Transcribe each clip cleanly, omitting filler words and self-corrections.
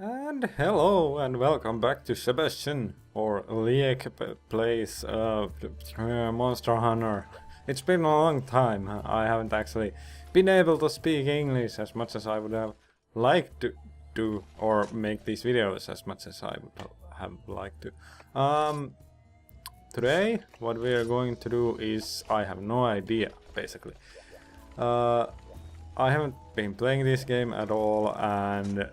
And hello and welcome back to Sebastian or Liek plays Monster Hunter. It's been a long time. I haven't actually been able to speak English as much as I would have liked to do, or make these videos as much as I would have liked to. Today what we are going to do is, I have no idea basically. I haven't been playing this game at all and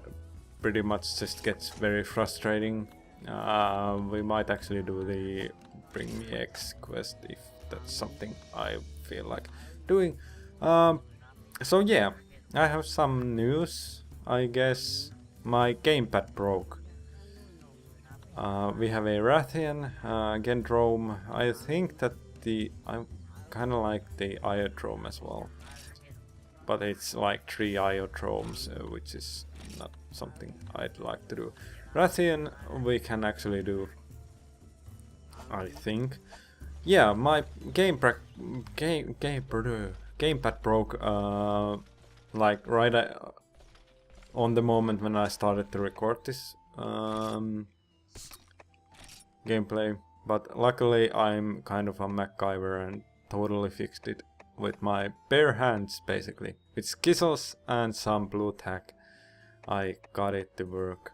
pretty much just gets very frustrating. We might actually do the Bring Me X quest if that's something I feel like doing. So yeah, I have some news. I guess my gamepad broke. We have a Rathian, Gendrome. I think that I kind of like the Iodrome as well. But it's like 3 Iodromes, which is not something I'd like to do. Rathian we can actually do, I think. Yeah, my gamepad broke like right on the moment when I started to record this gameplay. But luckily I'm kind of a MacGyver and totally fixed it with my bare hands, basically. With skizzles and some blue tack, I got it to work.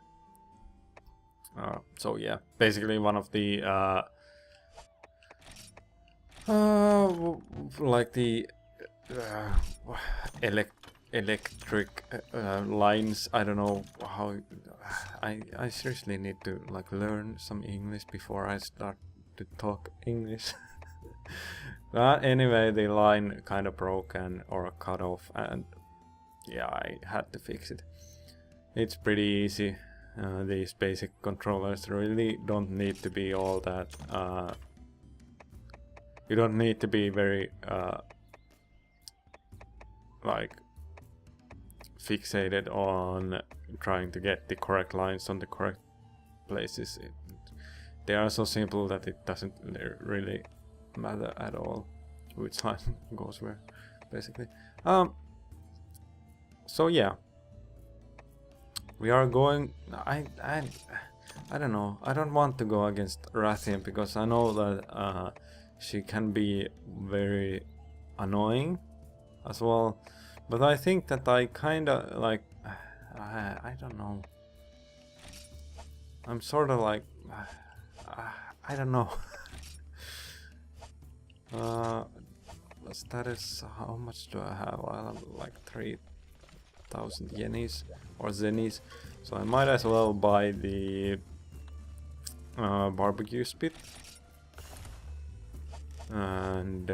So yeah, basically one of the like the electric lines. I don't know how. I seriously need to like learn some English before I start to talk English. Anyway, the line kind of broke or cut off, and yeah, I had to fix it. It's pretty easy. These basic controllers really don't need to be all that. You don't need to be very like fixated on trying to get the correct lines on the correct places. They are so simple that it doesn't really matter at all which line goes where, basically. So yeah, we are going. I don't know. I don't want to go against Rathian because I know that she can be very annoying as well. But I think that I kinda like. I don't know. I'm sort of like. I don't know. Status, how much do I have? I have like 3,000 yenis or zennies, so I might as well buy the barbecue spit and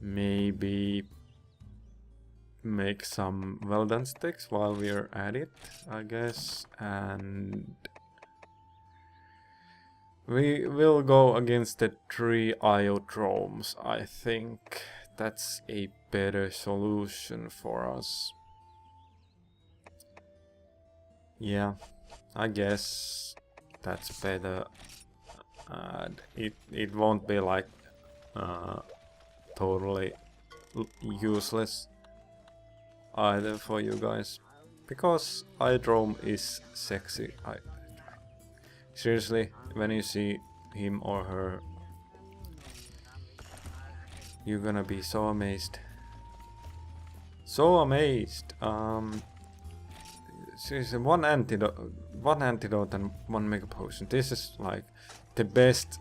maybe make some well done sticks while we're at it, I guess, and we will go against the 3 Iodromes. I think that's a better solution for us. Yeah, I guess that's better. And it won't be like totally useless either for you guys, because Iodrome is sexy. Seriously, when you see him or her, you're gonna be so amazed. So amazed. Seriously, one antidote and 1 mega potion. This is like the best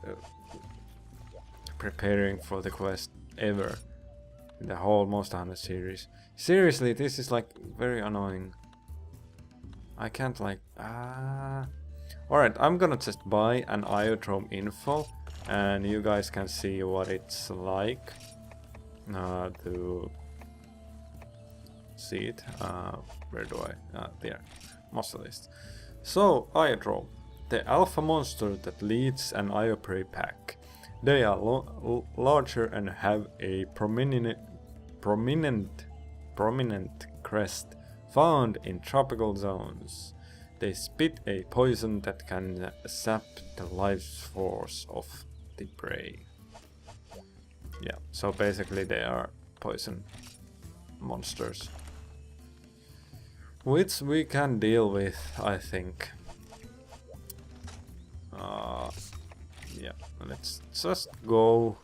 preparing for the quest ever in the whole Monster Hunter series. Seriously, this is like very annoying. I can't like. Alright, I'm gonna just buy an Iodrome info and you guys can see what it's like to see it. Where do I? There. Monster list. So, Iodrome. The alpha monster that leads an Ioprey pack. They are larger and have a prominent crest found in tropical zones. They spit a poison that can sap the life force of the prey. Yeah, so basically they are poison monsters, which we can deal with, I think. Yeah, let's just go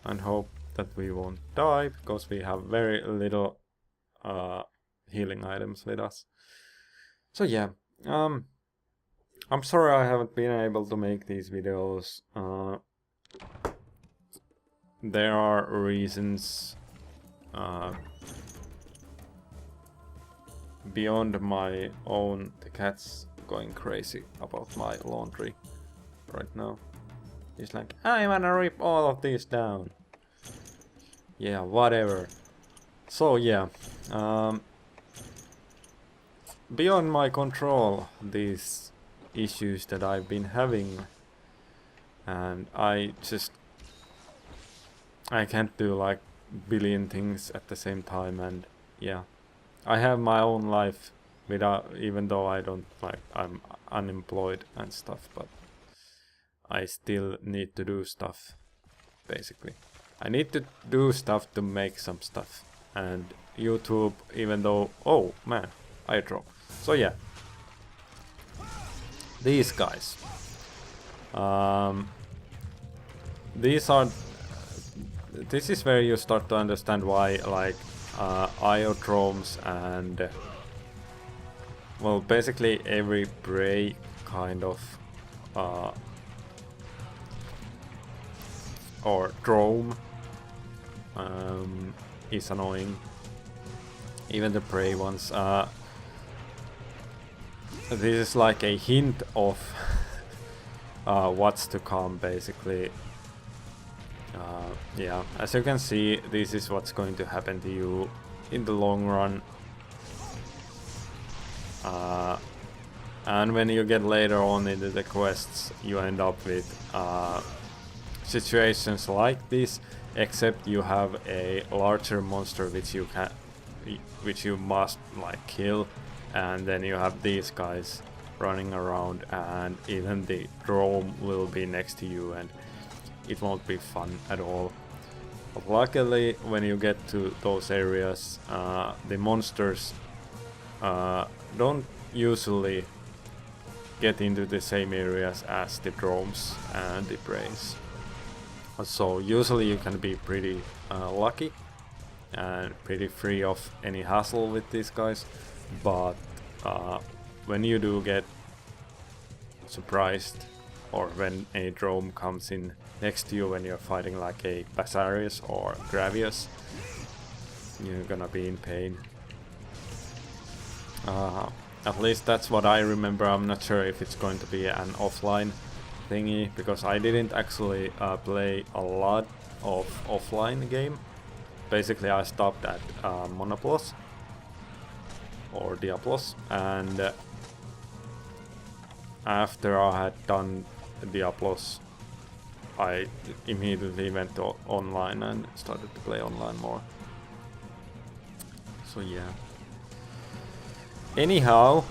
and hope that we won't die, because we have very little healing items with us. So yeah, I'm sorry I haven't been able to make these videos. There are reasons beyond my own. The cat's going crazy about my laundry right now. He's like, I wanna rip all of these down. Yeah, whatever. So yeah, beyond my control, these issues that I've been having, and I can't do like billion things at the same time, and yeah, I have my own life without, even though I don't like, I'm unemployed and stuff, but I still need to do stuff, basically. I need to do stuff to make some stuff, and YouTube, even though, oh man, I drop. So yeah, these guys, this is where you start to understand why, like, iodromes and, well, basically every prey kind of, or drome, is annoying. Even the prey ones. This is like a hint of what's to come, basically. Yeah, as you can see, this is what's going to happen to you in the long run. And when you get later on into the quests, you end up with situations like this, except you have a larger monster which you must like kill, and then you have these guys running around, and even the drone will be next to you, and it won't be fun at all. But luckily, when you get to those areas, the monsters don't usually get into the same areas as the drones and the preys. So usually you can be pretty lucky and pretty free of any hassle with these guys, but when you do get surprised, or when a drone comes in next to you when you're fighting like a Basarius or Gravius, you're gonna be in pain. At least that's what I remember. I'm not sure if it's going to be an offline thingy, because I didn't actually play a lot of offline game. Basically I stopped at Monoplos or Diablos, and after I had done Diablos, I immediately went online and started to play online more. So yeah. Anyhow,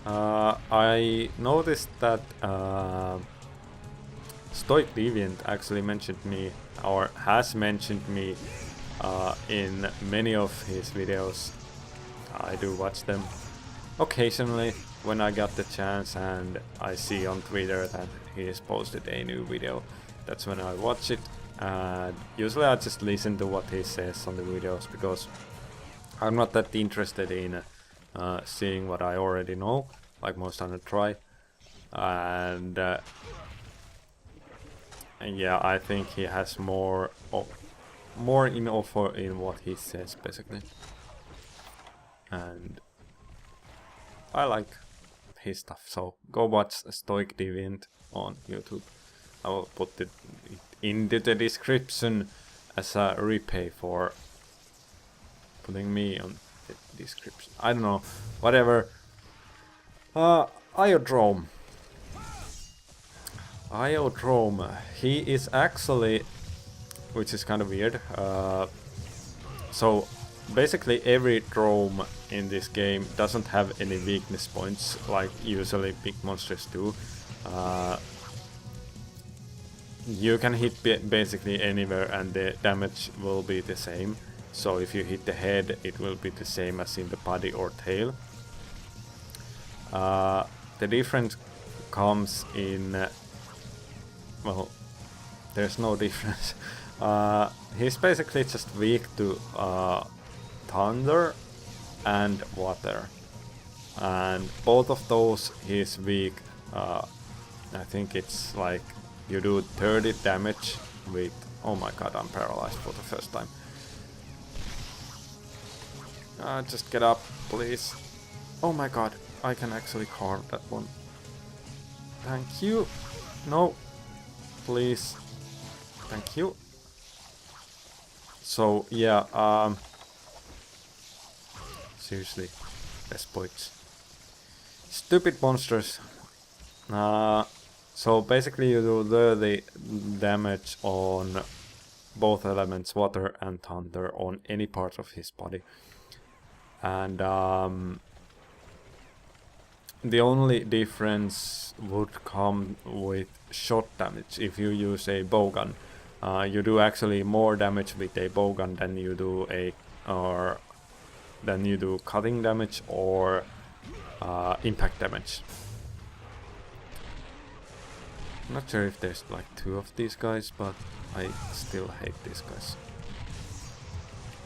I noticed that Stoic Deviant actually mentioned me, or has mentioned me in many of his videos. I do watch them occasionally when I got the chance, and I see on Twitter that he has posted a new video. That's when I watch it, and usually I just listen to what he says on the videos, because I'm not that interested in seeing what I already know, like Most Hunted Try, and yeah, I think he has more in offer in what he says, basically, and I like his stuff. So go watch Stoic Deviant on YouTube. I will put it into the description as a repay for putting me on the description. I don't know, whatever. Iodrome. He is actually, which is kind of weird. So basically every drome in this game doesn't have any weakness points like usually big monsters do. you can hit basically anywhere and the damage will be the same. So if you hit the head, it will be the same as in the body or tail. The difference comes in... well, there's no difference. He's basically just weak to thunder and water. And both of those he's weak. I think it's like you do 30 damage with... oh my god, I'm paralyzed for the first time. Just get up, please. Oh my god, I can actually carve that one. Thank you. No. Please. Thank you. So, yeah, seriously, best points. Stupid monsters. So basically you do the damage on both elements, water and thunder, on any part of his body. And the only difference would come with shot damage. If you use a bowgun, you do actually more damage with a bowgun than you do cutting damage or impact damage. I'm not sure if there's like two of these guys, but I still hate these guys.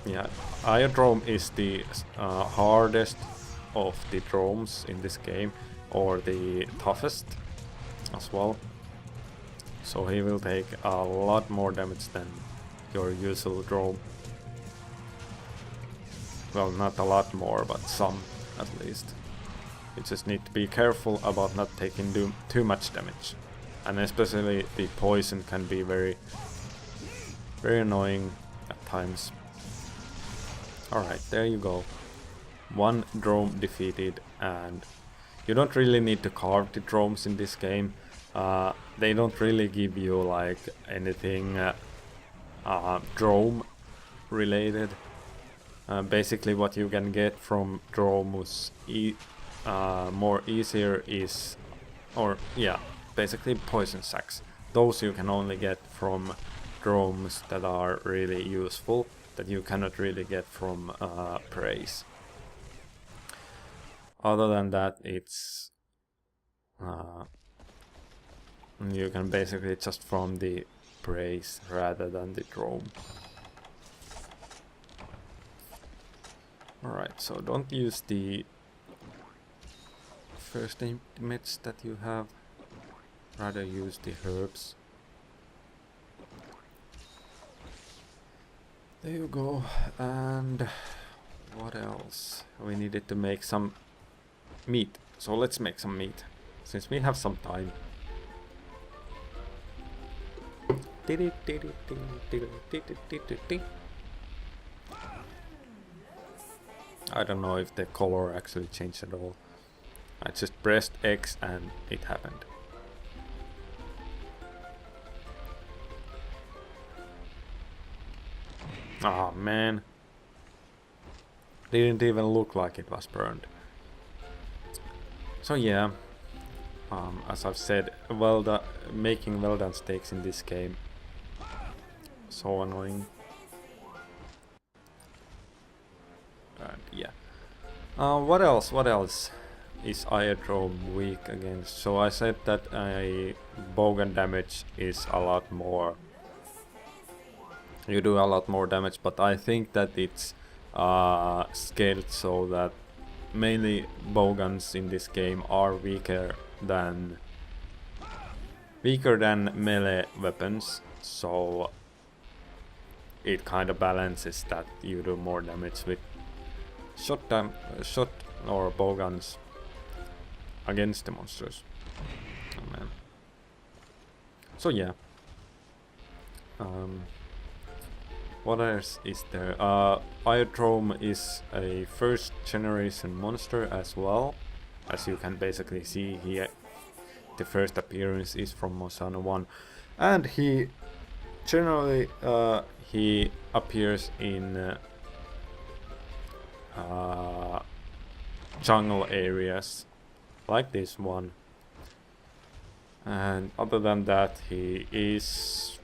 Yeah, Iodrome is the hardest of the drones in this game, or the toughest as well. So he will take a lot more damage than your usual drone. Well, not a lot more, but some at least. You just need to be careful about not taking too much damage. And especially the poison can be very, very annoying at times. Alright, there you go. One drone defeated, and you don't really need to carve the drones in this game. They don't really give you like anything drone related. Basically what you can get from drones more easier is, basically poison sacks. Those you can only get from drones that are really useful, that you cannot really get from praise. Other than that, it's you can basically just farm the praise rather than the drone. Alright, so don't use the first aid meds that you have, rather use the herbs. There you go. And what else? We needed to make some meat, so let's make some meat since we have some time. I don't know if the color actually changed at all. I just pressed X and it happened. Oh man. Didn't even look like it was burned. So yeah, as I've said, making well done steaks in this game, so annoying. And yeah. What else is Iodrome weak against? So I said that a bowgun damage is a lot more. You do a lot more damage, but I think that it's scaled so that mainly bowguns in this game are weaker than melee weapons, so it kind of balances that you do more damage with shot or bowguns against the monsters. Oh man. So yeah. What else is there? Iodrome is a first generation monster as well. As you can basically see here, the first appearance is from Mosana 1. And he generally he appears in jungle areas like this one. And other than that, he is...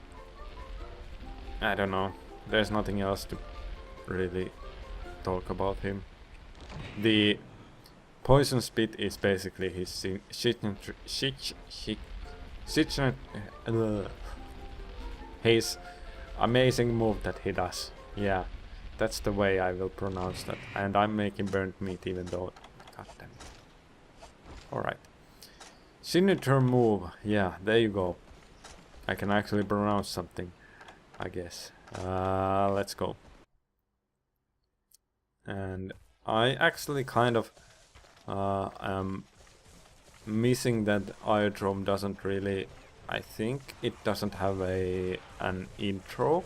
I don't know. There's nothing else to really talk about him. The poison spit is basically his his amazing move that he does. Yeah, that's the way I will pronounce that. And I'm making burnt meat even though... God damn it. Alright. Signature move. Yeah, there you go. I can actually pronounce something, I guess. Let's go. And I actually kind of am missing that Iodrome doesn't really... I think it doesn't have an intro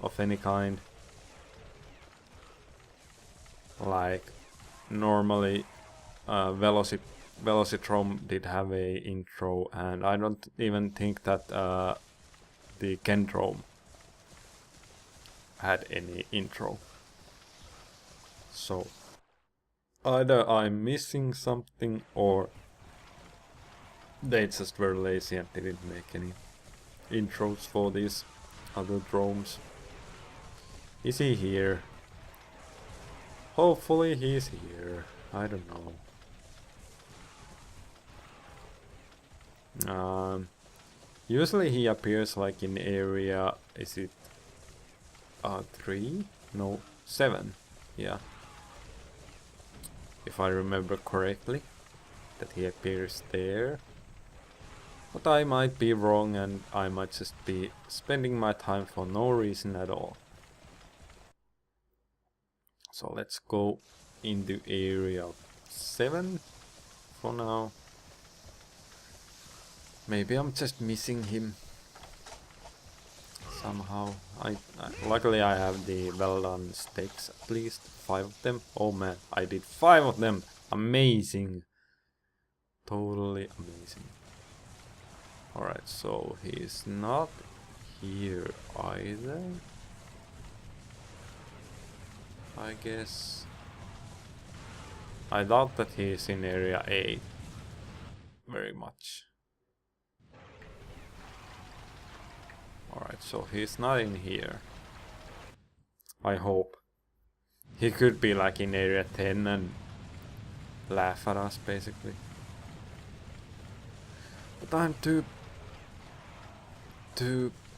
of any kind. Like normally Velocitron did have a intro, and I don't even think that the Kendrome had any intro. So either I'm missing something or they just were lazy and didn't make any intros for these other drones. Is he here? Hopefully he's here. I don't know. Usually he appears like in area... Is it 3? No, 7. Yeah. If I remember correctly, that he appears there. But I might be wrong and I might just be spending my time for no reason at all. So let's go into area 7 for now. Maybe I'm just missing him somehow. Luckily I have the well done steaks, at least 5 of them. Oh man, I did 5 of them. Amazing. Totally amazing. Alright, so he's not here either, I guess. I thought that he's in area 8 very much. Alright, so he's not in here. I hope. He could be like in area 10 and laugh at us basically. But I'm too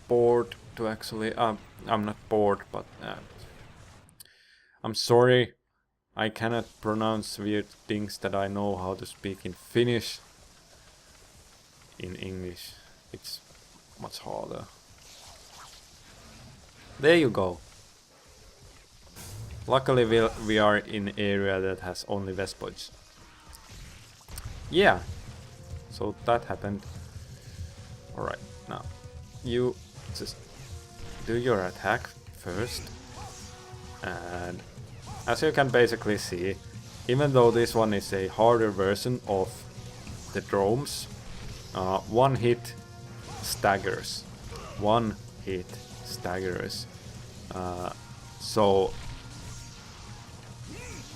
bored to actually... I'm not bored, but... I'm sorry. I cannot pronounce weird things that I know how to speak in Finnish. In English, it's much harder. There you go. Luckily we are in an area that has only Vespoids. Yeah. So that happened. Alright, now. You just do your attack first. And as you can basically see, even though this one is a harder version of the drones, one hit staggers. One hit staggers. So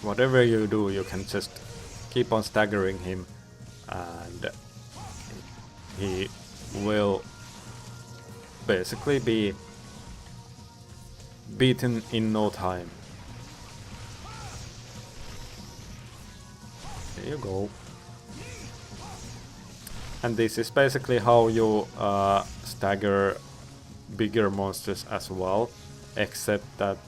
whatever you do, you can just keep on staggering him and he will basically be beaten in no time. There you go. And this is basically how you stagger bigger monsters as well, except that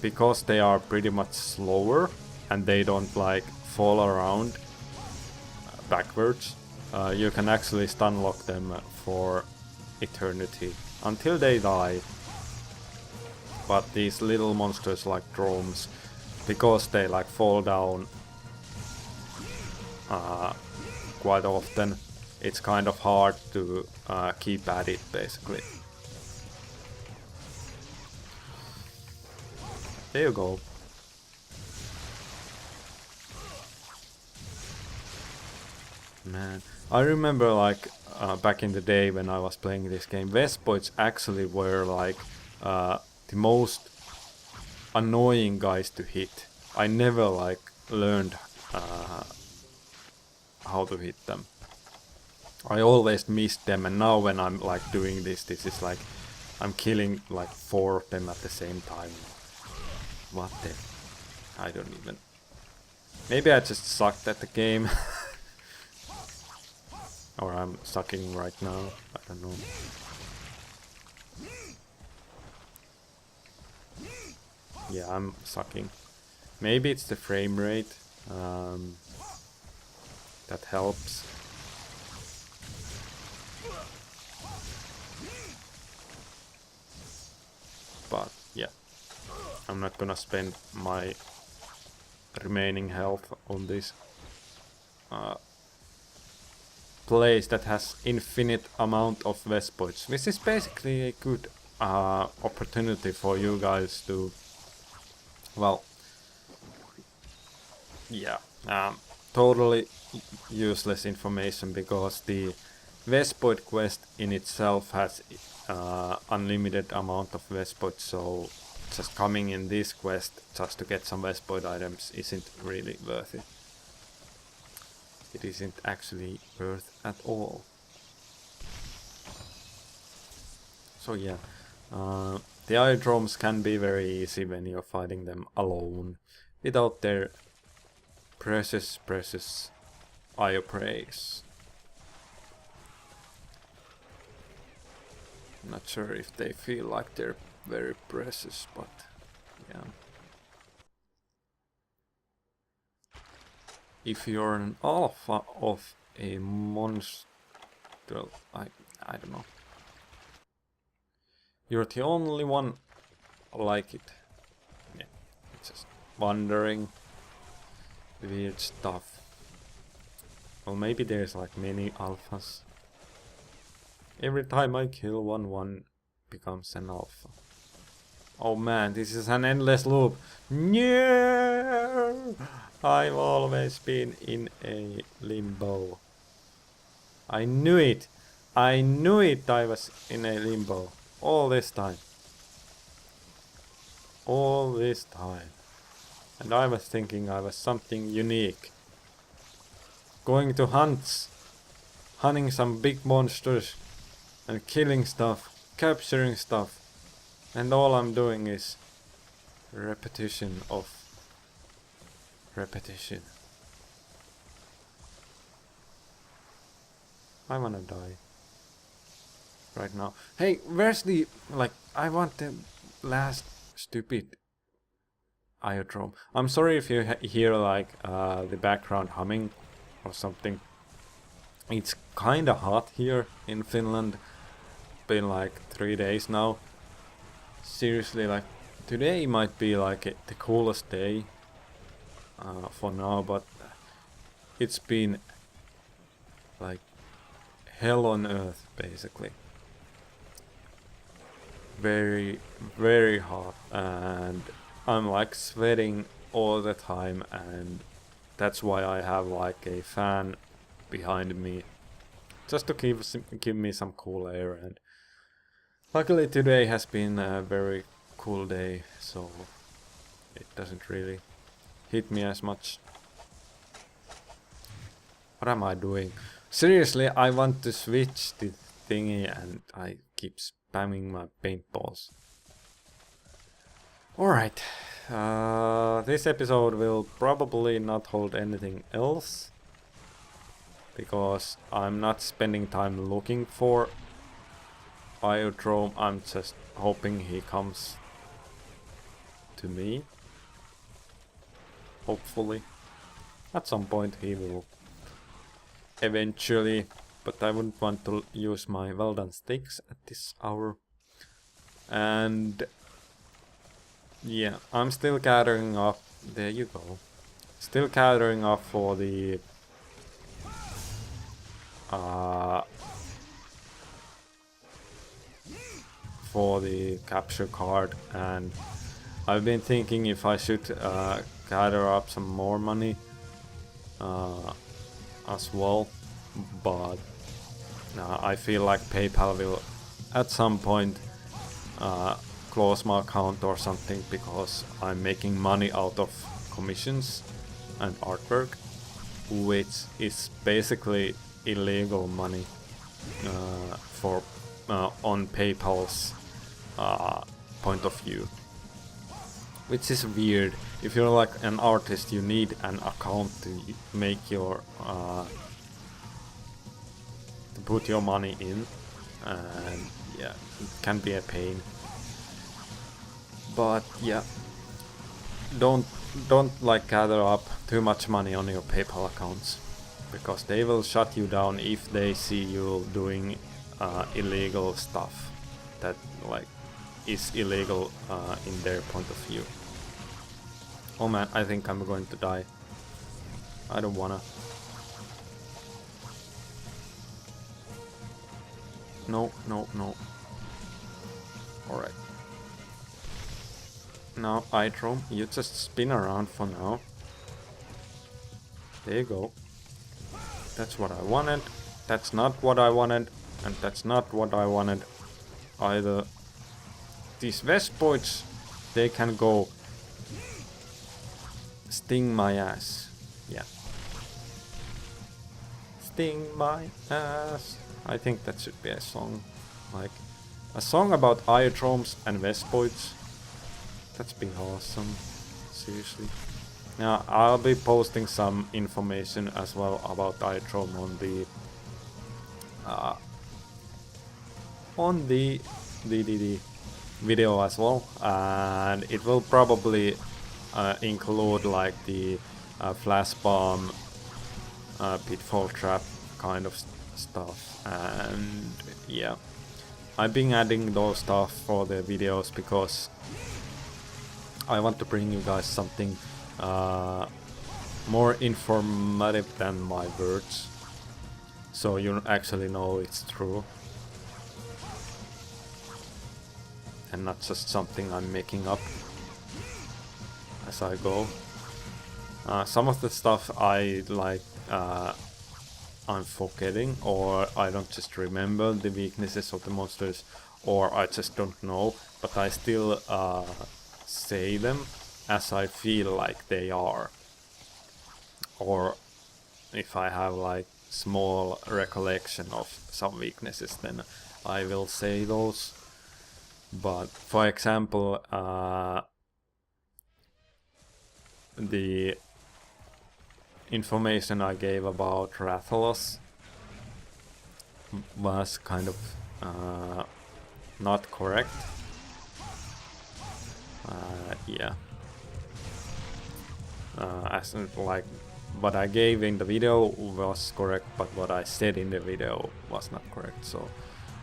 because they are pretty much slower and they don't like fall around backwards, you can actually stun lock them for eternity until they die. But these little monsters like drones, because they like fall down quite often, it's kind of hard to keep at it basically. There you go. Man, I remember like back in the day when I was playing this game, Vespoids actually were like the most annoying guys to hit. I never like learned how to hit them. I always miss them, and now when I'm like doing this is like I'm killing like 4 of them at the same time. What the? I don't even. Maybe I just sucked at the game. Or I'm sucking right now. I don't know. Yeah, I'm sucking. Maybe it's the frame rate. That helps. But yeah, I'm not gonna spend my remaining health on this place that has infinite amount of Vespoids, which is basically a good opportunity for you guys to, well, yeah, totally useless information, because the Vespoid quest in itself has unlimited amount of Vespoids, so just coming in this quest just to get some Vespoid items isn't really worth it. It isn't actually worth at all. So yeah, the Iodromes can be very easy when you're fighting them alone, without their precious Iopraise. Not sure if they feel like they're very precious, but yeah. If you're an alpha of a monster, I don't know. You're the only one like it. Yeah, just wondering. Weird stuff. Well, maybe there's like many alphas. Every time I kill one becomes an alpha. Oh man, this is an endless loop. No! I've always been in a limbo. I knew it! I knew it! I was in a limbo. All this time. All this time. And I was thinking I was something unique. Going to hunts. Hunting some big monsters. And killing stuff. Capturing stuff. And all I'm doing is repetition of repetition. I wanna die right now. Hey, where's the, like, I want the last stupid Iodrome. I'm sorry if you hear like the background humming or something. It's kinda hot here in Finland. Been like 3 days now. Seriously, like today might be like the coolest day for now, but it's been like hell on earth basically. Very, very hot, and I'm like sweating all the time, and that's why I have like a fan behind me, just to give me some cool air. And luckily today has been a very cool day, so it doesn't really hit me as much. What am I doing? Seriously, I want to switch the thingy and I keep spamming my paintballs. Alright, this episode will probably not hold anything else, because I'm not spending time looking for Iodrome. I'm just hoping he comes to me. Hopefully. At some point he will. Eventually. But I wouldn't want to use my well done sticks at this hour. And yeah, I'm still gathering up. There you go. Still gathering up for the capture card, and I've been thinking if I should gather up some more money as well, but I feel like PayPal will at some point close my account or something, because I'm making money out of commissions and artwork, which is basically illegal money for on PayPal's point of view, which is weird. If you're like an artist, you need an account to make your to put your money in, and yeah, it can be a pain. But yeah, don't like gather up too much money on your PayPal accounts, because they will shut you down if they see you doing illegal stuff that like is illegal in their point of view. Oh man, I think I'm going to die. I don't wanna. No. Alright. Now, Idrom, you just spin around for now. There you go. That's what I wanted. That's not what I wanted. And that's not what I wanted either. These Vespoids, they can go sting my ass. Yeah. Sting my ass. I think that should be a song. Like a song about Iodromes and Vespoids. That's been awesome. Seriously. Now I'll be posting some information as well about Iodrome on the video as well, and it will probably include like the flash bomb, pitfall trap kind of stuff, and yeah, I've been adding those stuff for the videos because I want to bring you guys something more informative than my words, so you actually know it's true and not just something I'm making up as I go. Some of the stuff I like I'm forgetting, or I don't just remember the weaknesses of the monsters, or I just don't know, but I still say them as I feel like they are. Or if I have like small recollection of some weaknesses, then I will say those. But for example, the information I gave about Rathalos was kind of not correct. Yeah. As in, like, what I gave in the video was correct, but what I said in the video was not correct. So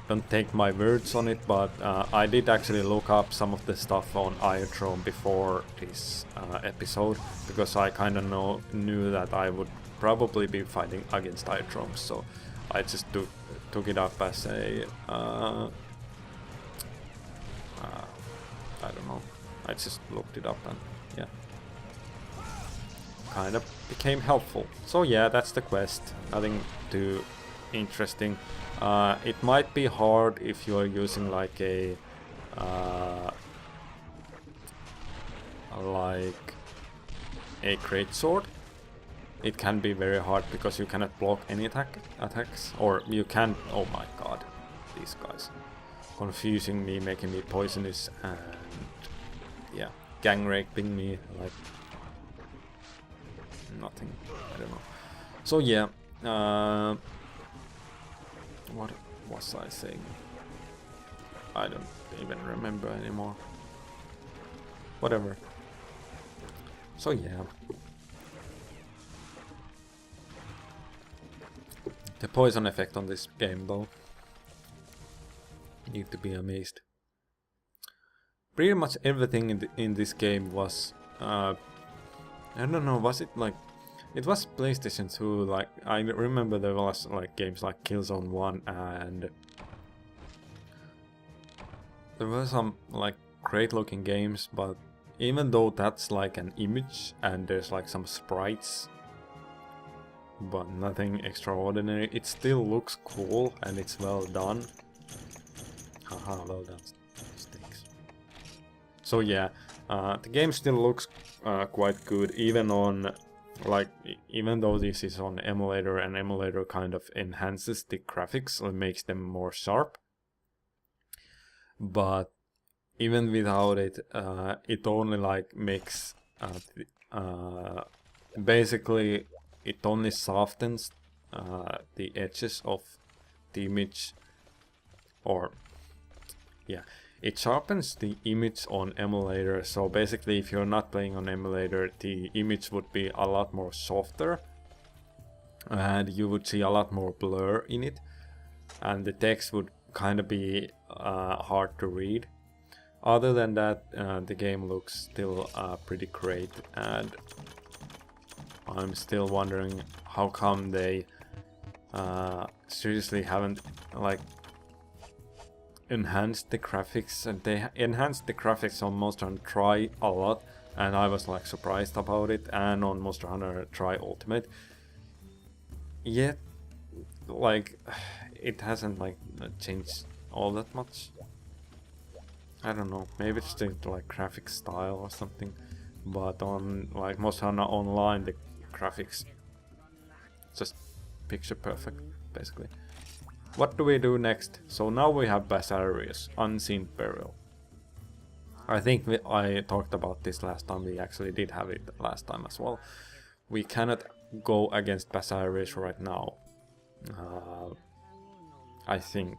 don't take my words on it, but I did actually look up some of the stuff on Iodrome before this episode, because I kind of knew that I would probably be fighting against Iodrome, so I just took it up as a I don't know, I just looked it up and yeah, kind of became helpful. So yeah, that's the quest, nothing too interesting. It might be hard if you are using like a great sword. It can be very hard because you cannot block any attacks, or you can. Oh my god, these guys confusing me, making me poisonous, and yeah, gang raping me like nothing. I don't know. So yeah. What was I saying? I don't even remember anymore. Whatever. So yeah. The poison effect on this game though. Need to be amazed. Pretty much everything in this game was I don't know, was it like, it was PlayStation 2, like I remember there was like games like Killzone 1, and there were some like great looking games, but even though that's like an image and there's like some sprites but nothing extraordinary, it still looks cool and it's well done. Haha, well done, sticks. So yeah, the game still looks quite good even on like even though this is on emulator, and emulator kind of enhances the graphics or makes them more sharp, but even without it, it only like makes basically it only softens the edges of the image, or yeah, it sharpens the image on emulator. So basically, if you're not playing on emulator, the image would be a lot more softer and you would see a lot more blur in it, and the text would kind of be hard to read. Other than that, the game looks still pretty great, and I'm still wondering how come they seriously haven't like enhanced the graphics. And they enhanced the graphics on Monster Hunter Tri a lot, and I was like surprised about it, and on Monster Hunter Tri Ultimate. Yet, like, it hasn't like changed all that much. I don't know, maybe it's the like graphic style or something, but on like Monster Hunter Online, the graphics just picture perfect, basically. What do we do next? So now we have Basarius, Unseen Burial. I think I talked about this last time, we actually did have it last time as well. We cannot go against Basarius right now. I think.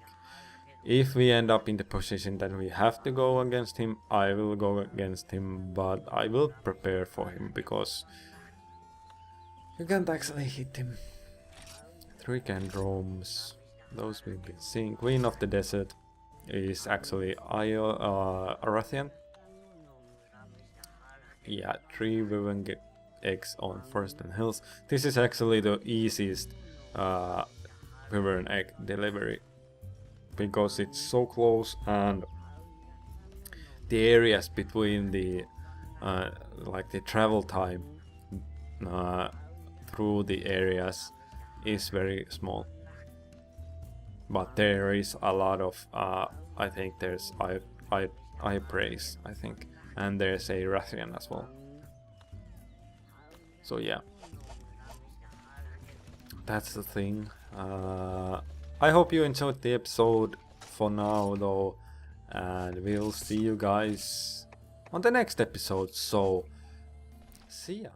If we end up in the position that we have to go against him, I will go against him, but I will prepare for him, because you can't actually hit him. 3 Candromes, those we've been seeing. Queen of the Desert is actually Arathian. Yeah, 3 Wyvern eggs on Forest and Hills. This is actually the easiest Wyvern egg delivery, because it's so close, and the areas between the like the travel time through the areas is very small. But there is a lot of I think there's I praise, I think, and there's a Rathian as well. So yeah, that's the thing. I hope you enjoyed the episode for now though, and we'll see you guys on the next episode, so see ya.